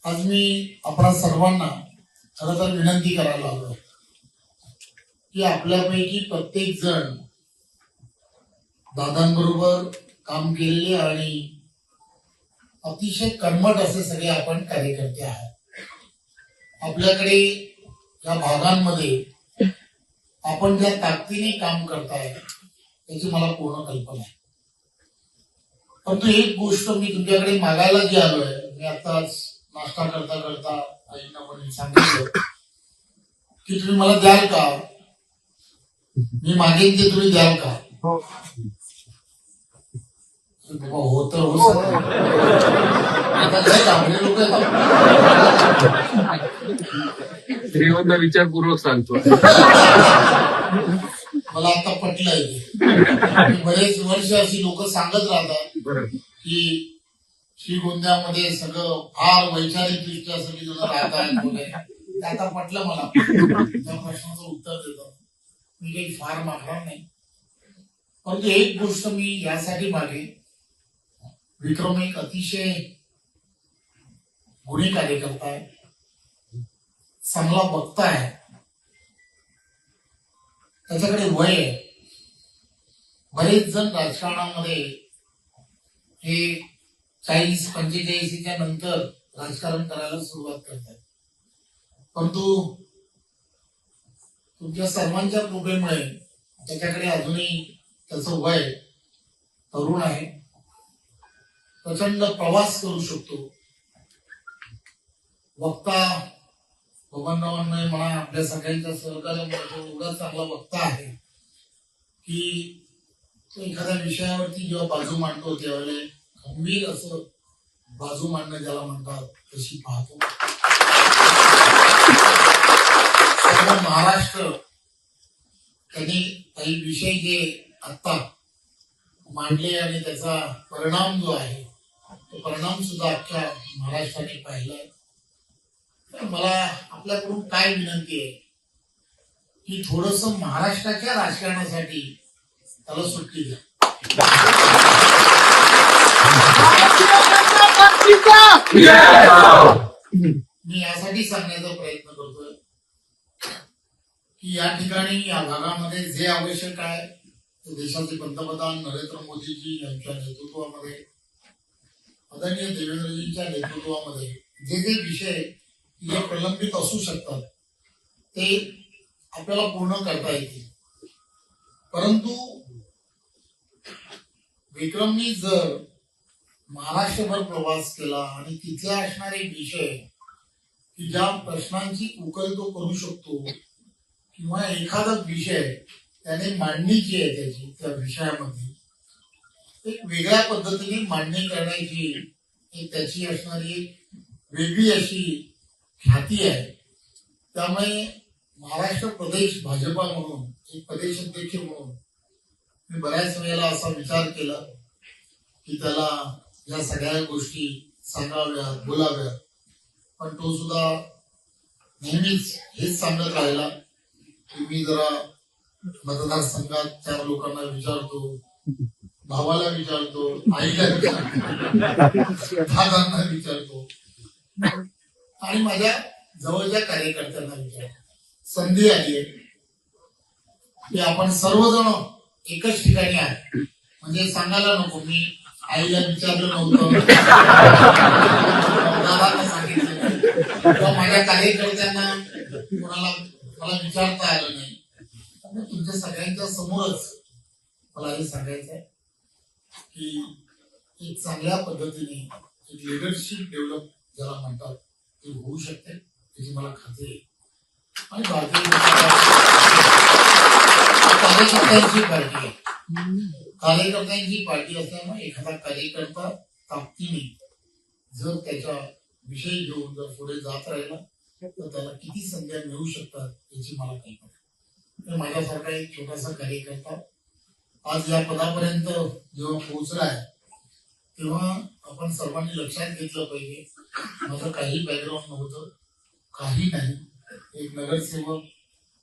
आज मी आपणा सर्वांना खरं तर विनंती करायला आलो की आपल्यापैकी प्रत्येक जण दादांबरोबर काम केलेले आणि अतिशय कर्मठ असे सगळे आपण कार्यकर्ते आहात. आपल्याकडे या भागांमध्ये आपण ज्या ताकदीने काम करताय त्याची मला पूर्ण कल्पना आहे. परंतु एक गोष्ट मी तुमच्याकडे मागायला जी आलोय, मी आताच नाश्ता करता करता आईंना पण सांगितलं की तुम्ही मला द्याल का, मी मागेन ते तुम्ही द्याल का. हो तर हो सर. आता काय कामले लोक श्रीवंत विचारपूर्वक सांगतो. मला आता पटलंय. बरेच वर्ष अशी लोक सांगत राहतात की श्रीगोंद्यामध्ये सगळं फार वैचारिक दृष्ट्या सगळी जण राहतात. आता पटलं मला. त्या प्रश्नाचं उत्तर देतो. मी काही फार मागणार नाही. परंतु एक गोष्ट मी यासाठी मागे, विक्रम एक अतिशय गुणी कार्यकर्ता आहे, चांगला वक्ता आहे, त्याच्याकडे वय आहे. बरेच जण राजकारणामध्ये हे 40-45च्या नंतर राजकारण करायला सुरुवात करतात. परंतु तुमच्या सर्वांच्या कृपेमुळे त्याच्याकडे अजूनही त्याचं वय तरुण आहे, प्रचंड प्रवास करू शकतो. वक्ता बबनरावांमुळे म्हणा, आपल्या सगळ्यांच्या सहकार्यामुळे एवढा चांगला वक्ता आहे की तो एखाद्या विषयावरती जेव्हा बाजू मांडतो त्यावेळेला गंभीर असं बाजू मांडणं ज्याला म्हणतात तशी पाहतो. सर्व महाराष्ट्र त्यांनी काही विषय जे आता मांडले आणि त्याचा परिणाम जो आहे तो परिणाम सुद्धा अख्ख्या महाराष्ट्राने पाहिलाय. मला आपल्याकडून काय विनंती आहे की थोडस महाराष्ट्राच्या राजकारणासाठी त्याला सुट्टी द्या. मी यासाठी सांगण्याचा प्रयत्न करतोय की या ठिकाणी या भागामध्ये जे आवश्यक आहे ते देशाचे पंतप्रधान नरेंद्र मोदीजी यांच्या नेतृत्वामध्ये, आदरणीय देवेंद्रजींच्या नेतृत्वामध्ये जे जे विषय जे प्रलंबित असू शकतात ते आपल्याला पूर्ण करता येतील. परंतु विक्रमनी जर महाराष्ट्रभर प्रवास केला आणि तिथे असणारे विषय की ज्या प्रश्नांची उकल तो करू शकतो किंवा एखादा विषय त्याने मांडणी जी आहे त्याची त्या विषयामध्ये एक वेगळ्या पद्धतीने मांडणी करण्याची एक त्याची असणारी एक वेगळी अशी ख्याती आहे. त्यामुळे महाराष्ट्र प्रदेश भाजपा म्हणून एक प्रदेश अध्यक्ष म्हणून मी बऱ्याच वेळेला असा विचार केला की त्याला या सगळ्या गोष्टी सांगाव्या, बोलाव्या, पण तो सुद्धा नेहमीच हेच सांगत राहिला की मी जरा मतदारसंघात 4 लोकांना विचारतो, भावाला विचारतो, आईला विचारतो, दादांना विचारतो आणि माझ्या जवळच्या कार्यकर्त्यांना विचारतो. संधी आली आहे की आपण सर्वजण एकच ठिकाणी आहे. म्हणजे सांगायला नको मी आईला विचारलं नव्हतं, दादांना सांगितलं किंवा माझ्या कार्यकर्त्यांना कोणाला मला विचारता आलं नाही. तुमच्या सगळ्यांच्या समोरच मला हे सांगायचं आहे की एक चांगल्या पद्धतीने एक लिडरशिप डेव्हलप ज्याला म्हणतात ते होऊ शकते त्याची मला खात्री आहे. आणि भारतीय कार्यकर्त्यांची पार्टी आहे. कार्यकर्त्यांची पार्टी असल्यामुळे एखादा कार्यकर्ता ताकदीने जर त्याच्या विषय घेऊन जर पुढे जात राहिला तर त्याला किती संध्या मिळू शकतात याची मला कल्पना आहे. माझ्यासारखा एक छोटासा कार्यकर्ता आज या पदापर्यंत जेव्हा पोहोचलाय तेव्हा आपण सर्वांनी लक्षात घेतलं पाहिजे माझं काही बॅकग्राऊंड नव्हतं, काही नाही. एक नगरसेवक,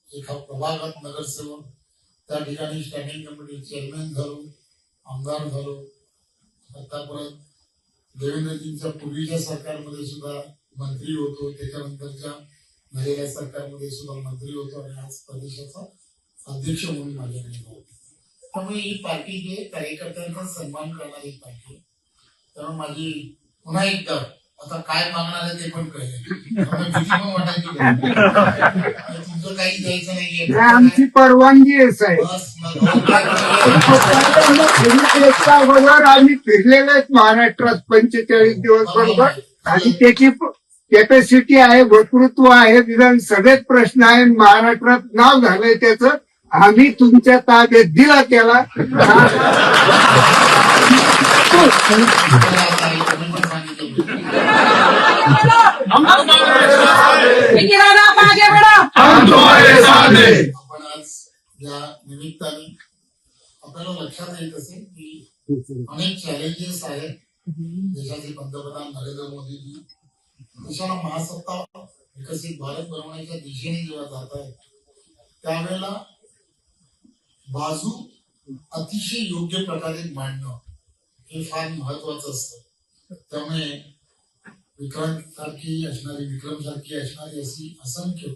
एका प्रभागात नगरसेवक, त्या ठिकाणी स्टँडिंग कमिटी चेअरमॅन झालो, आमदार झालो, आता परत देवेंद्रजींच्या पूर्वीच्या सरकारमध्ये सुद्धा मंत्री होतो, त्याच्यानंतरच्या झालेल्या सरकारमध्ये सुद्धा मंत्री होतो आणि आज प्रदेशाचा अध्यक्ष म्हणून माझ्याकडे होतो. त्यामुळे ही पार्टी जे कार्यकर्त्यांचा सन्मान करणारी पार्टी आहे. त्यामुळे माझी पुन्हा एकदा आता काय मागणार आहे ते पण कळेल, त्यामुळे भीती पण वाटायची नाही. तुमचं काही द्यायचं नाहीये, आमची परवानगी आहे साहेब. बस मग काय बरोबर आम्ही फिरलेलो आहेत महाराष्ट्रात 45 दिवस बरोबर, आणि त्याची कॅपॅसिटी आहे, वक्तृत्व आहे, विधान सगळेच प्रश्न आहे, महाराष्ट्रात नाव झालंय त्याचं. आम्ही तुमच्या ताब्यात दिला त्याला. आपण आज या निमित्ताने आपल्याला लक्षात येत असेल की अनेक चॅलेंजेस आहेत. देशाचे पंतप्रधान नरेंद्र मोदीजी देशाला महासत्ता विकसित भारत बनवण्याच्या दिशेने जेव्हा जात आहेत त्यावेळेला बाजू अतिशय योग्य प्रकारे मांडणं हे फार महत्वाचं असतं. त्यामुळे विक्रम सारखी असणारी अशी असंख्य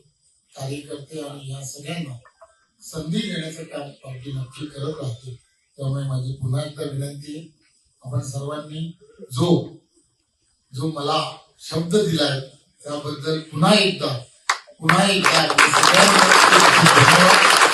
कार्यकर्ते आणि या सगळ्यांना संधी देण्याचं काम पार्टी नक्की करत राहते. त्यामुळे माझी पुन्हा एकदा विनंती आहे, आपण सर्वांनी जो मला शब्द दिलाय त्याबद्दल पुन्हा एकदा सगळ्यांना धन्यवाद.